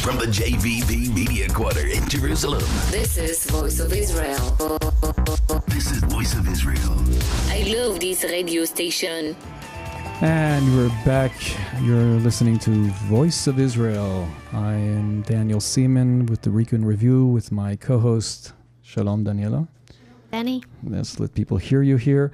from the JVP Media Quarter in Jerusalem. This is Voice of Israel. This is Voice of Israel. I love this radio station. And we're back. You're listening to Voice of Israel. I am Daniel Seaman with the Recon Review with my co-host, Shalom Daniela. Danny. Let's let people hear you here.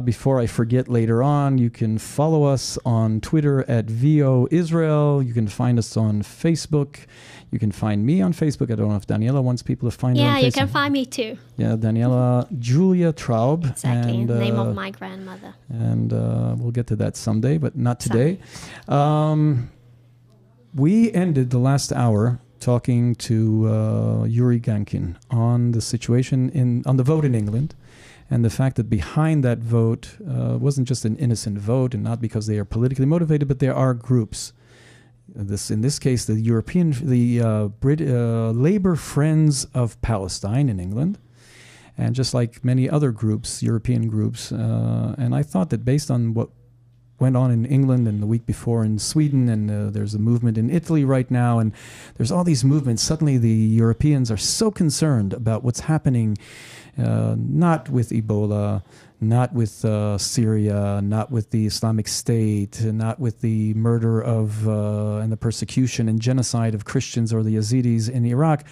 Before I forget later on, you can follow us on Twitter at VO Israel. You can find us on Facebook. You can find me on Facebook. I don't know if Daniela wants people to find her on Facebook. Yeah, you can find me too. Yeah, Daniela Julia Traub. Exactly, and, name of my grandmother. And we'll get to that someday, but not today. We ended the last hour talking to Yuri Gankin on the situation on the vote in England, and the fact that behind that vote wasn't just an innocent vote, and not because they are politically motivated, but there are groups. In this case, the Labour Friends of Palestine in England, and just like many other groups, European groups, and I thought that based on what went on in England and the week before in Sweden, and there's a movement in Italy right now, and there's all these movements. Suddenly the Europeans are so concerned about what's happening, not with Ebola, not with Syria, not with the Islamic State, not with the murder of and the persecution and genocide of Christians or the Yazidis in Iraq,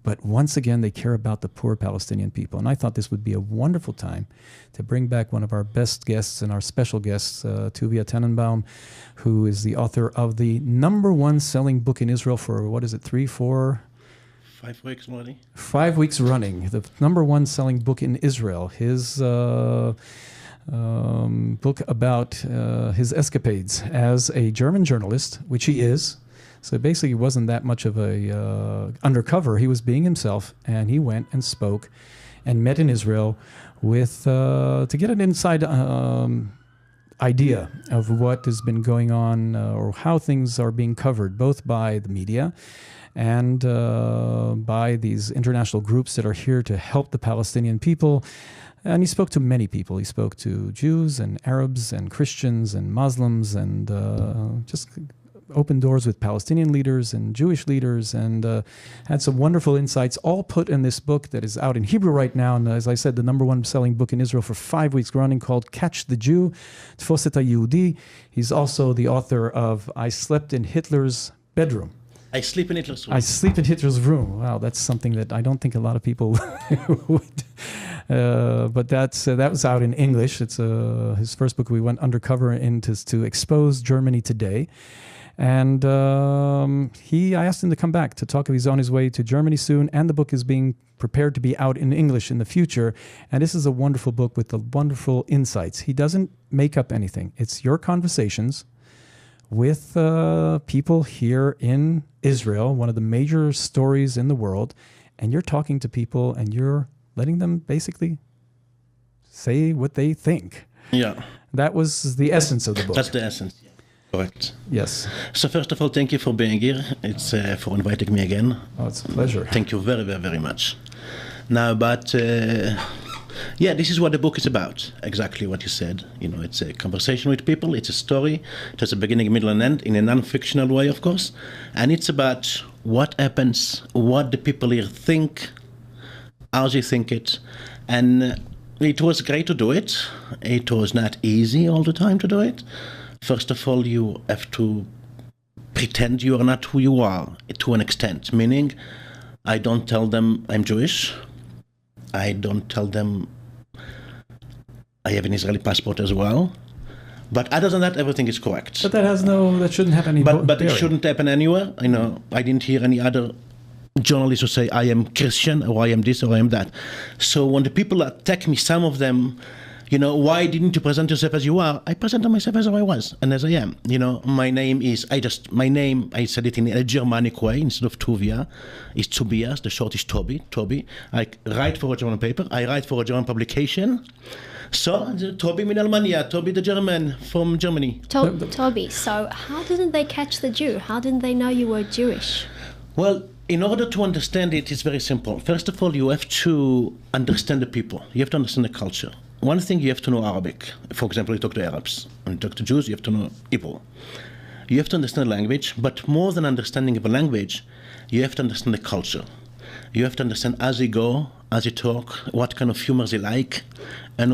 but once again, they care about the poor Palestinian people. And I thought this would be a wonderful time to bring back one of our best guests and our special guests, Tuvia Tannenbaum, who is the author of the #1 selling book in Israel for, 5 weeks already. 5 weeks running. The #1 selling book in Israel. His book about his escapades as a German journalist, which he is. So basically, he wasn't that much of a undercover. He was being himself, and he went and spoke and met in Israel with to get an inside idea of what has been going on or how things are being covered, both by the media and by these international groups that are here to help the Palestinian people. And he spoke to many people. He spoke to Jews and Arabs and Christians and Muslims and just opened doors with Palestinian leaders and Jewish leaders, and had some wonderful insights, all put in this book that is out in Hebrew right now. And as I said, the #1 selling book in Israel for 5 weeks running, called Catch the Jew, Tfos et HaYehudi. He's also the author of I Slept in Hitler's Bedroom. I sleep in Hitler's room. I sleep in Hitler's room. Wow, that's something that I don't think a lot of people would. But that was out in English. It's his first book. We went undercover to expose Germany today. And I asked him to come back to talk. He's on his way to Germany soon, and the book is being prepared to be out in English in the future. And this is a wonderful book with the wonderful insights. He doesn't make up anything. It's your conversations with people here in Israel, one of the major stories in the world, and you're talking to people and you're letting them basically say what they think. Yeah. That was the essence of the book. That's the essence. Correct. Yes. So first of all, thank you for being here. It's for inviting me again. Oh, it's a pleasure. Thank you very, very, very much. Now, but this is what the book is about. Exactly what you said. You know, it's a conversation with people. It's a story. It has a beginning, middle, and end in a non-fictional way, of course. And it's about what happens, what the people here think, how they think it, and it was great to do it. It was not easy all the time to do it. First of all, you have to pretend you are not who you are to an extent, meaning I don't tell them I'm Jewish. I don't tell them I have an Israeli passport as well. But other than that, everything is correct. But that shouldn't happen anywhere. But it shouldn't happen anywhere. You know, I didn't hear any other journalists who say I am Christian or I am this or I am that. So when the people attack me, some of them, you know, why didn't you present yourself as you are? I presented myself as I was and as I am. You know, my name, I said it in a Germanic way instead of Tuvia. It's Tobias, the short is Toby. I write for a German paper, I write for a German publication. So, Toby min Almania, Toby the German from Germany. Toby, so how didn't they catch the Jew? How didn't they know you were Jewish? Well, in order to understand it, it's very simple. First of all, you have to understand the people. You have to understand the culture. One thing, you have to know Arabic. For example, you talk to Arabs. When you talk to Jews, you have to know Hebrew. You have to understand the language, but more than understanding of a language, you have to understand the culture. You have to understand as they go, as they talk, what kind of humor they like, and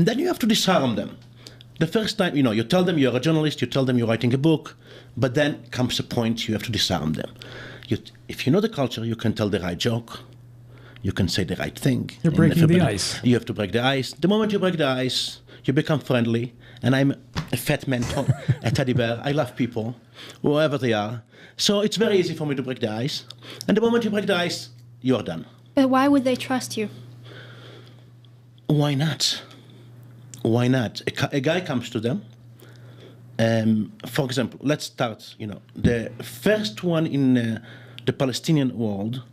then you have to disarm them. The first time, you tell them you're a journalist, you tell them you're writing a book, but then comes a point you have to disarm them. If you know the culture, you can tell the right joke, you can say the right thing. You're breaking the ice. You have to break the ice. The moment you break the ice, you become friendly. And I'm a fat man, a teddy bear. I love people, whoever they are. So it's very easy for me to break the ice. And the moment you break the ice, you are done. But why would they trust you? Why not? Why not? A guy comes to them. For example, let's start, the first one in the Palestinian world,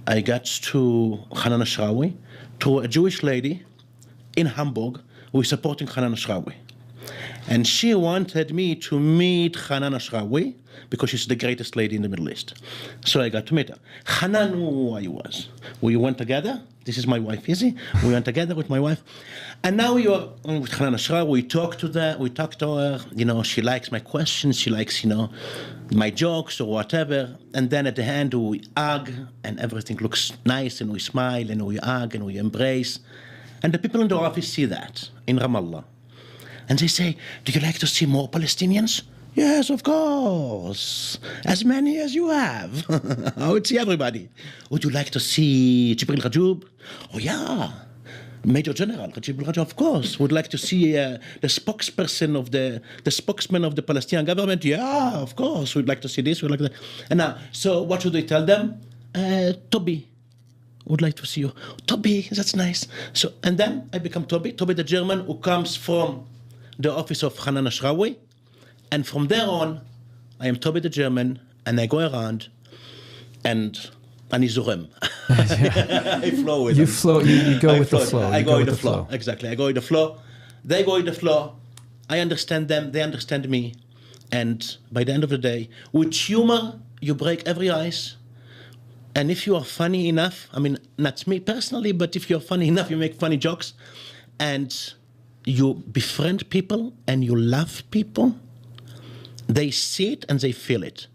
I got to Hanan Ashrawi, to a Jewish lady in Hamburg who is supporting Hanan Ashrawi. And she wanted me to meet Hanan Ashrawi because she's the greatest lady in the Middle East. So I got to meet her. Hanan knew who I was. We went together. This is my wife, Izzy. We went together with my wife. And now we are with Hanan Ashrawi. We talk to her. She likes my questions. She likes, my jokes or whatever. And then at the end, we hug and everything looks nice and we smile and we hug and we embrace. And the people in the office see that in Ramallah. And they say, do you like to see more Palestinians? Yes, of course. As many as you have. I would see everybody. Would you like to see Jibril Rajoub? Oh, yeah. Major General Jibril Rajoub, of course. Would like to see the spokesman of the Palestinian government? Yeah, of course. We'd like to see this. We'd like that. And now, so what should they tell them? Toby would like to see you. Toby, that's nice. So, and then I become Toby the German who comes from the office of Hanan Ashrawi, and from there on, I am Toby the German, and I go around, and I zurem. I flow with them. You go with the flow. I go with the flow. Exactly, I go with the flow. They go with the flow. I understand them, they understand me, and by the end of the day, with humor, you break every ice. And if you are funny enough, not me personally, but if you're funny enough, you make funny jokes, and you befriend people and you love people, they see it and they feel it.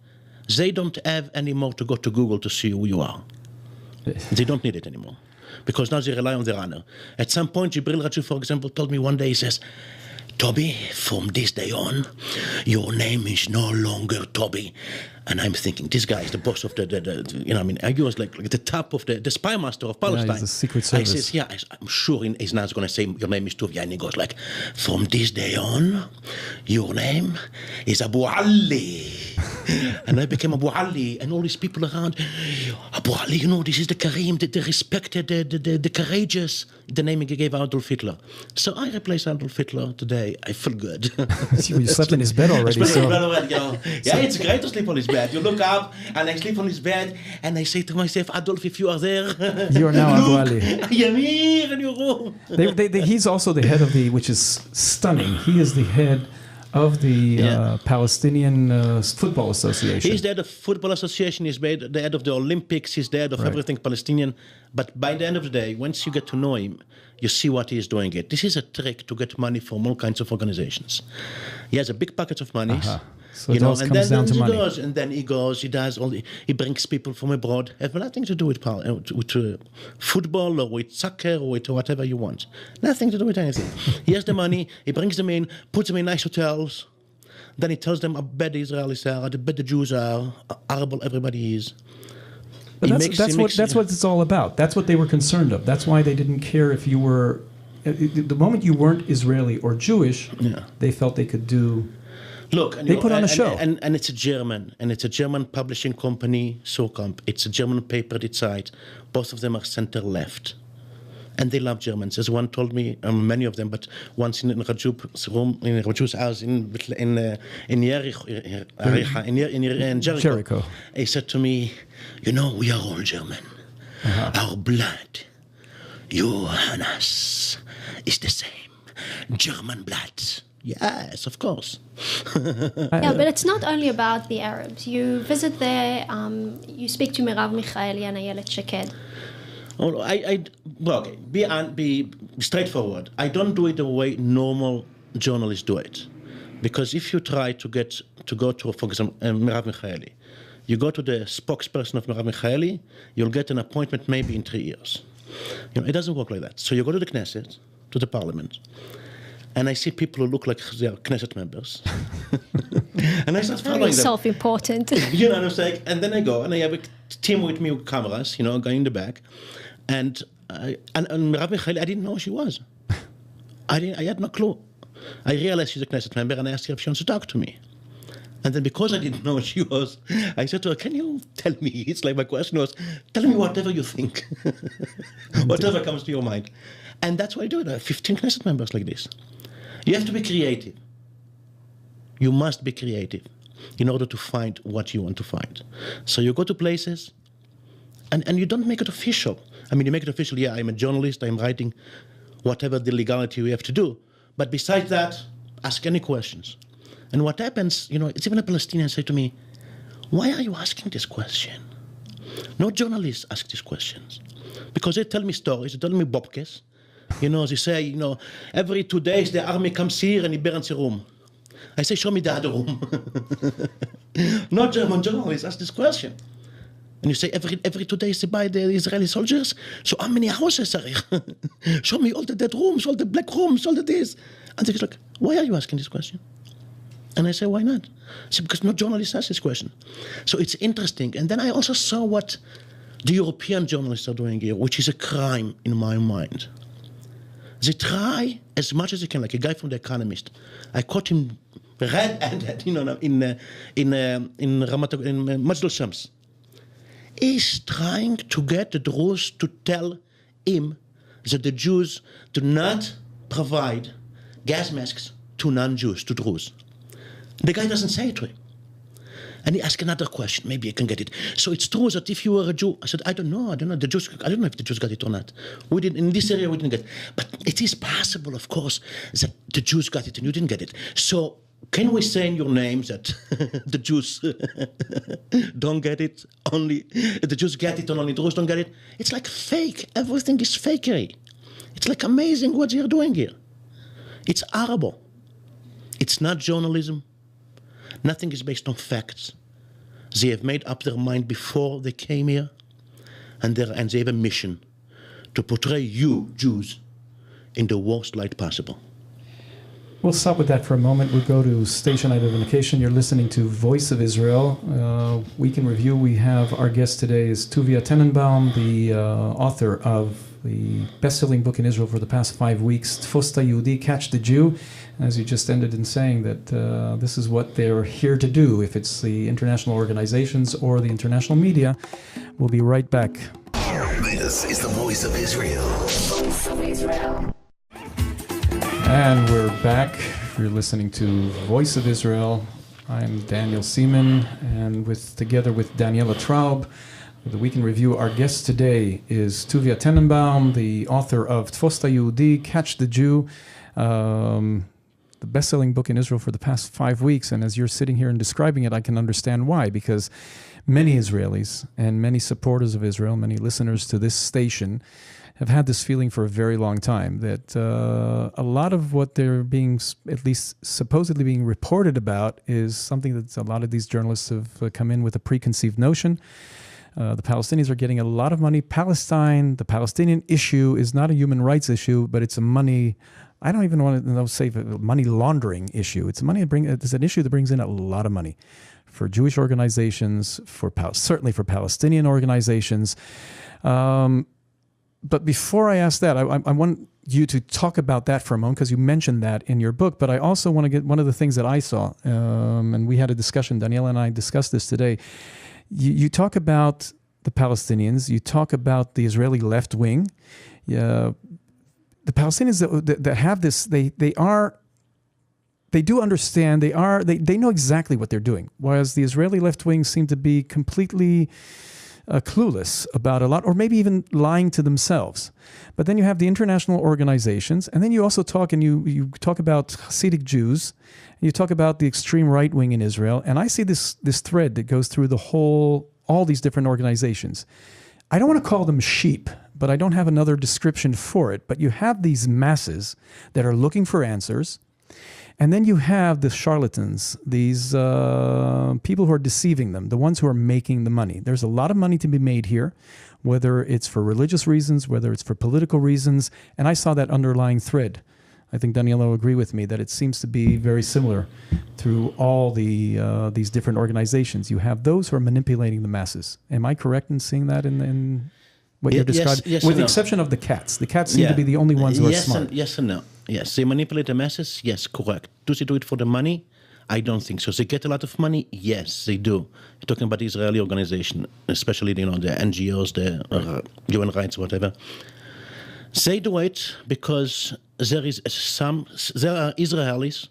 They don't have anymore to go to Google to see who you are. They don't need it anymore. Because now they rely on their honor. At some point, Jibril Rajoub, for example, told me one day, he says, Toby, from this day on, your name is no longer Toby. And I'm thinking, this guy is the boss of I was like the top of the spy master of Palestine. Yeah, he's the Secret Service. I says, yeah, I'm sure he's not going to say, your name is Toby. And he goes like, from this day on, your name is Abu Ali. And I became Abu Ali, and all these people around, Abu Ali, this is the Kareem, the respected, the courageous, the name he gave Adolf Hitler. So I replaced Adolf Hitler today. I feel good. You slept in his bed already. Yeah, it's great to sleep on his bed. You look up, and I sleep on his bed, and I say to myself, Adolf, if you are there, you are now Abu Ali. I am here in your room. He's also the head of which is stunning. He is the head of the Palestinian Football Association. He's the head of Football Association, he's the head of the Olympics, he's the head of everything Palestinian. But by the end of the day, once you get to know him, you see what he is doing it. This is a trick to get money from all kinds of organizations. He has a big pocket of money. So it all comes down to money. He brings people from abroad. It has nothing to do with football or with soccer or with whatever you want. Nothing to do with anything. He has the money, he brings them in, puts them in nice hotels. Then he tells them how bad the Israelis are, how bad the Jews are, how horrible everybody is. But that's what it's all about. That's what they were concerned of. That's why they didn't care if you were... The moment you weren't Israeli or Jewish, they felt they could do... Look, they put on a show. And it's a German publishing company, Socamp. It's a German paper, Die Zeit. Both of them are center-left. And they love Germans. As one told me, many of them, but once in Rajoub's room, in Rajoub's house in Jericho, he said to me, we are all German. Our blood, Johannes, is the same. German blood. Yes, of course. Yeah, but it's not only about the Arabs. You visit there, you speak to Mirav Michaeli and Ayelet Sheked. Be straightforward. I don't do it the way normal journalists do it. Because if you try to go to, for example, Merav Michaeli, you go to the spokesperson of Merav Michaeli, you'll get an appointment maybe in 3 years. It doesn't work like that. So you go to the Knesset, to the parliament, and I see people who look like they are Knesset members. And I start following them. Self-important. You know what I'm saying? And then I go, and I have a team with me with cameras, going in the back. And Merav Michaeli, I didn't know who she was. I had no clue. I realized she's a Knesset member, and I asked her if she wants to talk to me. And then because I didn't know who she was, I said to her, can you tell me? It's like my question was, tell me whatever you think. Whatever comes to your mind. And that's what I do. There are 15 Knesset members like this. You have to be creative. You must be creative in order to find what you want to find. So you go to places, and you don't make it official. I mean, you make it official, yeah, I'm a journalist, I'm writing whatever the legality we have to do. But besides that, ask any questions. And what happens, it's even a Palestinian say to me, why are you asking this question? No journalists ask these questions. Because they tell me stories, they tell me bobkes. They say, every 2 days the army comes here and he burns a room. I say, show me the other room. No German journalists ask this question. And you say, every 2 days they buy the Israeli soldiers? So how many houses are here? Show me all the dead rooms, all the black rooms, all the this. And they're like, why are you asking this question? And I say, why not? I say, because no journalist asks this question. So it's interesting. And then I also saw what the European journalists are doing here, which is a crime in my mind. They try as much as they can, like a guy from The Economist. I caught him red-handed, in Majid al-Shams. He's trying to get the Druze to tell him that the Jews do not provide gas masks to non-Jews, to Druze. The guy doesn't say it to him. And he asked another question, maybe I can get it. So it's true that if you were a Jew, I said, I don't know. The Jews, I don't know if the Jews got it or not. We didn't, in this area, we didn't get it. But it is possible, of course, that the Jews got it and you didn't get it. So can we say in your name that the Jews don't get it, only the Jews get it and only the Druze don't get it? It's like fake. Everything is fakery. It's like amazing what you're doing here. It's horrible. It's not journalism. Nothing is based on facts. They have made up their mind before they came here, and they have a mission to portray you, Jews, in the worst light possible. We'll stop with that for a moment. We'll go to station identification. You're listening to Voice of Israel. Week in Review. We have our guest today is Tuvia Tenenbaum, the author of the best-selling book in Israel for the past 5 weeks, Tfos Yehudi, Catch the Jew. As you just ended in saying that this is what they're here to do, if it's the international organizations or the international media. We'll be right back. This is the Voice of Israel. Voice of Israel. And we're back. You're listening to Voice of Israel. I'm Daniel Seaman, and together with Daniela Traub, the Week in Review, our guest today is Tuvia Tenenbaum, the author of Tfos Yehudi, Catch the Jew, the best-selling book in Israel for the past 5 weeks. And as you're sitting here and describing it, I can understand why, because many Israelis and many supporters of Israel, many listeners to this station, have had this feeling for a very long time that a lot of what they're being, at least supposedly being reported about, is something that a lot of these journalists have come in with a preconceived notion. The Palestinians are getting a lot of money. Palestine, the Palestinian issue is not a human rights issue, but it's a money, I don't even want to say money laundering issue. It's it's an issue that brings in a lot of money for Jewish organizations, certainly for Palestinian organizations. But before I ask that, I want you to talk about that for a moment, because you mentioned that in your book. But I also want to get one of the things that I saw, and we had a discussion, Daniela and I discussed this today. You talk about the Palestinians, you talk about the Israeli left wing. The Palestinians that have this, they do understand, they know exactly what they're doing, whereas the Israeli left wing seem to be completely clueless about a lot, or maybe even lying to themselves. But then you have the international organizations, and then you also talk, and you talk about Hasidic Jews, and you talk about the extreme right wing in Israel, and I see this thread that goes through all these different organizations. I don't want to call them sheep, but I don't have another description for it. But you have these masses that are looking for answers, And then you have the charlatans, these people who are deceiving them, the ones who are making the money. There's a lot of money to be made here, whether it's for religious reasons, whether it's for political reasons. And I saw that underlying thread. I think Daniela will agree with me that it seems to be very similar through all these different organizations. You have those who are manipulating the masses. Am I correct in seeing that in what you're describing? Yes, with the no. exception of the cats. The cats seem to be the only ones who are smart. Yes and no. Yes, they manipulate the masses. Yes, correct. Do they do it for the money? I don't think so. They get a lot of money. Yes, they do. You're talking about the Israeli organization, especially the NGOs, the human rights, whatever. They do it because there are Israelis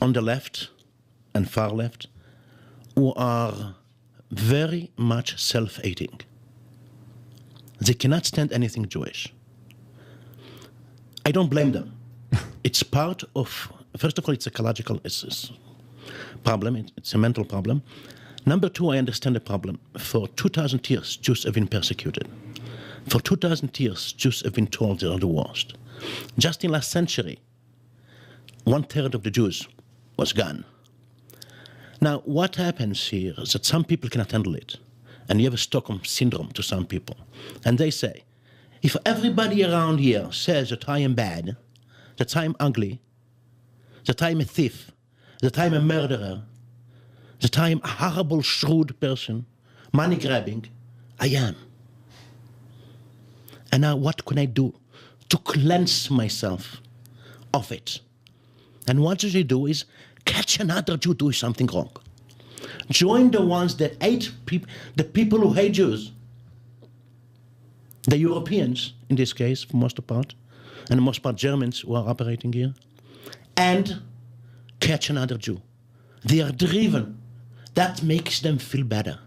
on the left and far left who are very much self-hating. They cannot stand anything Jewish. I don't blame them. It's part of, first of all, it's ecological problem. It's a mental problem. Number two, I understand the problem. For 2,000 years, Jews have been persecuted. For 2,000 years, Jews have been told they are the worst. Just in last century, 1/3 of the Jews was gone. Now, what happens here is that some people cannot handle it. And you have a Stockholm syndrome to some people. And they say, if everybody around here says that I am bad, that I'm ugly, that I'm a thief, that I'm a murderer, that I'm a horrible, shrewd person, money grabbing, I am. And now what can I do to cleanse myself of it? And what do they do is catch another Jew doing something wrong. Join the ones that hate the people who hate Jews, the Europeans in this case, for most part, and the most part Germans who are operating here, and catch another Jew. They are driven. That makes them feel better.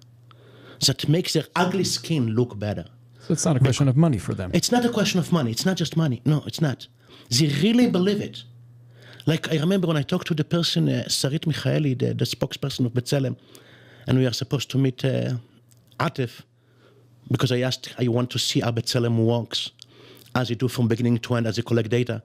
That makes their ugly skin look better. So it's not a question of money for them. It's not a question of money. It's not just money. No, it's not. They really believe it. Like I remember when I talked to the person, Sarit Michaeli, the spokesperson of B'Tselem, and we are supposed to meet Atif, because I asked, I want to see how B'Tselem works, as they do from beginning to end, as they collect data.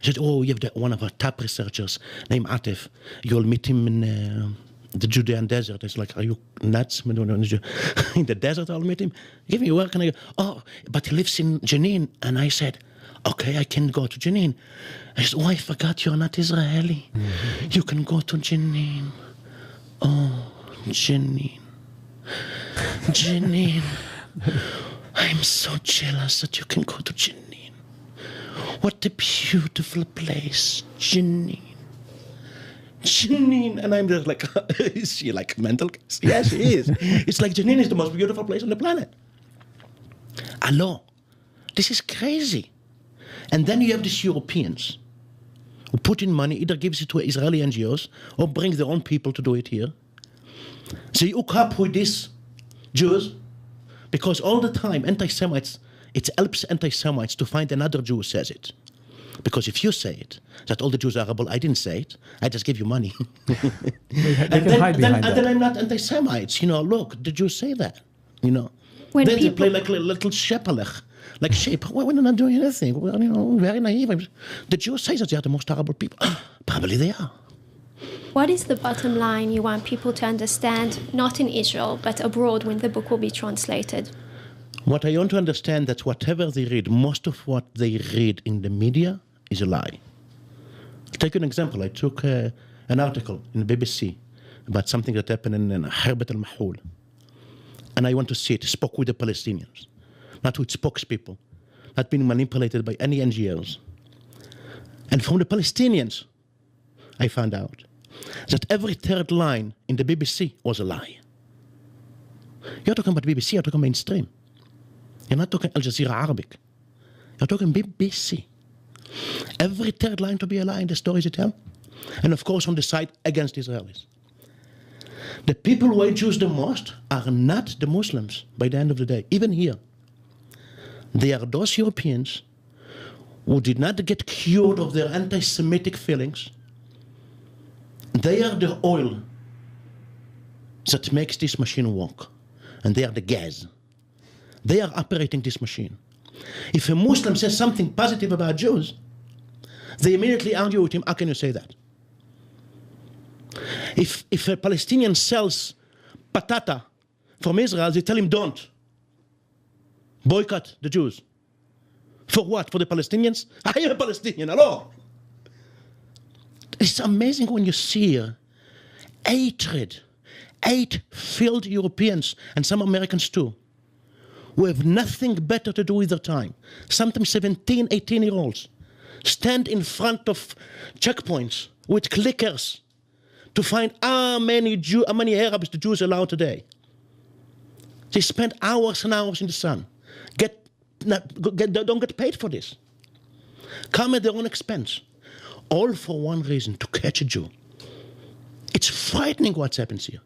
I said, oh, you have one of our top researchers named Atif. You'll meet him in the Judean desert. It's like, are you nuts? In the desert, I'll meet him. Give me work. And I go, oh, but he lives in Jenin. And I said, okay, I can go to Jenin. I said, oh, I forgot you're not Israeli. Mm-hmm. You can go to Jenin. Oh, Jenin. Jenin. I'm so jealous that you can go to Jenin. What a beautiful place, Jenin. Jenin. And I'm just like, is she like mental? Yes, she is. It's like Jenin is the most beautiful place on the planet. Hello. This is crazy. And then you have these Europeans who put in money, either gives it to Israeli NGOs or brings their own people to do it here. They hook up with these Jews because all the time anti-Semites, it helps anti-Semites to find another Jew who says it. Because if you say it, that all the Jews are horrible, I didn't say it, I just give you money. And then I'm not anti-Semites. You know, look, the Jews say that. You know, when then they play like a little shepelech, like sheep. Why we're not doing anything? Well, you know, very naive. The Jews say that they are the most horrible people. Probably they are. What is the bottom line you want people to understand, not in Israel, but abroad when the book will be translated? What I want to understand that whatever they read, most of what they read in the media is a lie. I'll take an example. I took an article in the BBC about something that happened in Harbat al-Mahul. And I want to see it. Spoke with the Palestinians, not with spokespeople, not being manipulated by any NGOs. And from the Palestinians, I found out that every third line in the BBC was a lie. You're talking about BBC, you're talking mainstream. You're not talking Al Jazeera Arabic. You're talking BBC. Every third line to be a lie in the stories you tell. And of course on the side against Israelis. The people who hate Jews the most are not the Muslims by the end of the day, even here. They are those Europeans who did not get cured of their anti-Semitic feelings. They are the oil that makes this machine work. And they are the gas. They are operating this machine. If a Muslim says something positive about Jews, they immediately argue with him, how can you say that? If a Palestinian sells patata from Israel, they tell him don't. Boycott the Jews. For what? For the Palestinians? I am a Palestinian, hello. It's amazing when you see hatred, hate-filled Europeans, and some Americans too, who have nothing better to do with their time. Sometimes 17, 18-year-olds stand in front of checkpoints with clickers to find how many Arabs the Jews allow today. They spend hours and hours in the sun. Don't get paid for this. Come at their own expense. All for one reason, to catch a Jew. It's frightening what happens here.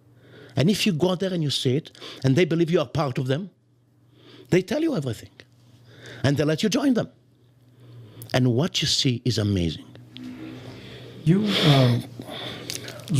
And if you go there and you see it, and they believe you are part of them, they tell you everything. And they let you join them. And what you see is amazing. You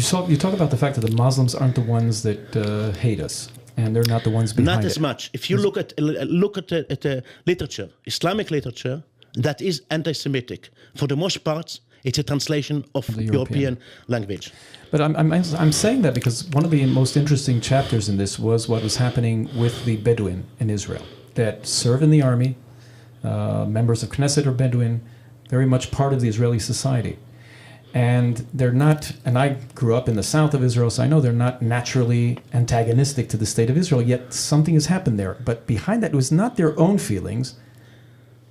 talk about the fact that the Muslims aren't the ones that hate us, and they're not the ones behind it. Not as much. If you look at literature, Islamic literature, that is anti-Semitic. For the most part, it's a translation of the European language. But I'm saying that because one of the most interesting chapters in this was what was happening with the Bedouin in Israel that serve in the army, members of Knesset are Bedouin, very much part of the Israeli society. And they're not, and I grew up in the south of Israel, so I know they're not naturally antagonistic to the state of Israel, yet something has happened there. But behind that, it was not their own feelings.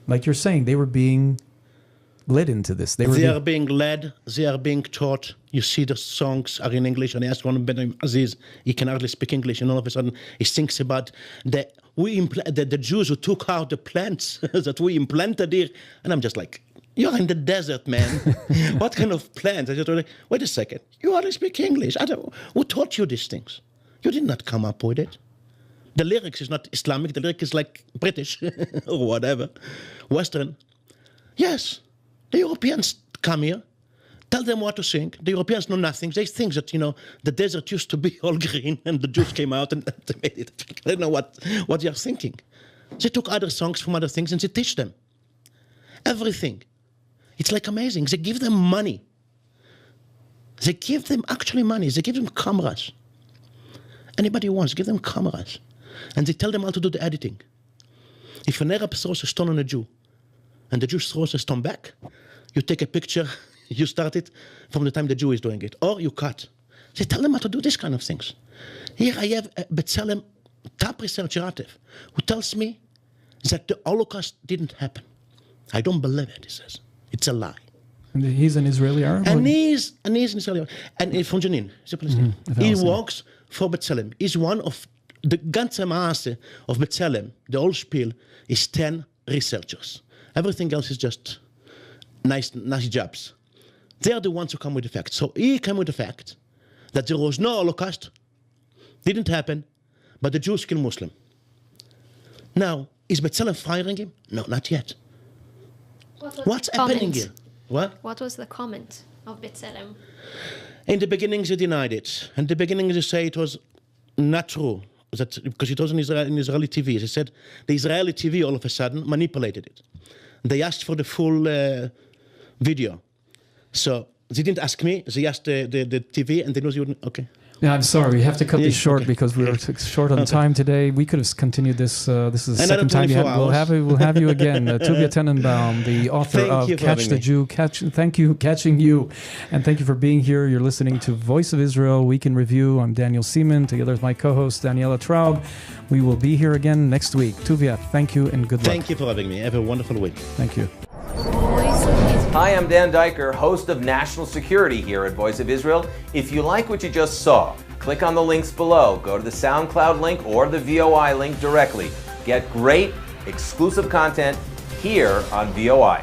Like you're saying, they were being led into this. They are being led, they are being taught. You see the songs are in English, and I asked one of Ben Aziz, he can hardly speak English, and all of a sudden he thinks about the Jews who took out the plants that we implanted here. And I'm just like, you're in the desert, man. What kind of plants? I just like, wait a second, you hardly speak English. Who taught you these things? You did not come up with it. The lyrics is not Islamic, the lyric is like British or whatever, Western. Yes, the Europeans come here, tell them what to sing. The Europeans know nothing. They think that, the desert used to be all green and the Jews came out and they made it. I don't know what they are thinking. They took other songs from other things and they teach them everything. It's like amazing. They give them money. They give them actually money. They give them cameras. Anybody wants, give them cameras. And they tell them how to do the editing. If an Arab throws a stone on a Jew, and the Jew throws a stone back, you take a picture, you start it from the time the Jew is doing it, or you cut. They tell them how to do these kind of things. Here I have B'Tselem, top researcher Atif, who tells me that the Holocaust didn't happen. I don't believe it, he says. It's a lie. And he's an Israeli Arab? And he's an Israeli Arab. And he's from Jenin. He's a Palestinian. He works for B'Tselem. He's one of the ganze Maase of B'Tselem. The whole spiel is 10 researchers. Everything else is just nice jobs. They are the ones who come with the facts. So he came with the fact that there was no Holocaust, didn't happen, but the Jews killed Muslim. Now, is B'Tselem firing him? No, not yet. What's happening here? What was the comment of B'Tselem? In the beginning, they denied it. In the beginning, they say it was not true. Because it was in Israeli TV. They said the Israeli TV all of a sudden manipulated it. They asked for the full video. So they didn't ask me. They asked the TV, and they knew you wouldn't. Okay. Yeah, I'm sorry. We have to cut this short because we're short on time today. We could have continued this. This is the second time you had. We'll have you again. Tuvia Tenenbaum, the author of Catch the Jew. Catching You. And thank you for being here. You're listening to Voice of Israel Week in Review. I'm Daniel Seaman, together with my co-host, Daniela Traub. We will be here again next week. Tuvia, thank you and good luck. Thank you for having me. Have a wonderful week. Thank you. Hi, I'm Dan Diker, host of National Security here at Voice of Israel. If you like what you just saw, click on the links below. Go to the SoundCloud link or the VOI link directly. Get great, exclusive content here on VOI.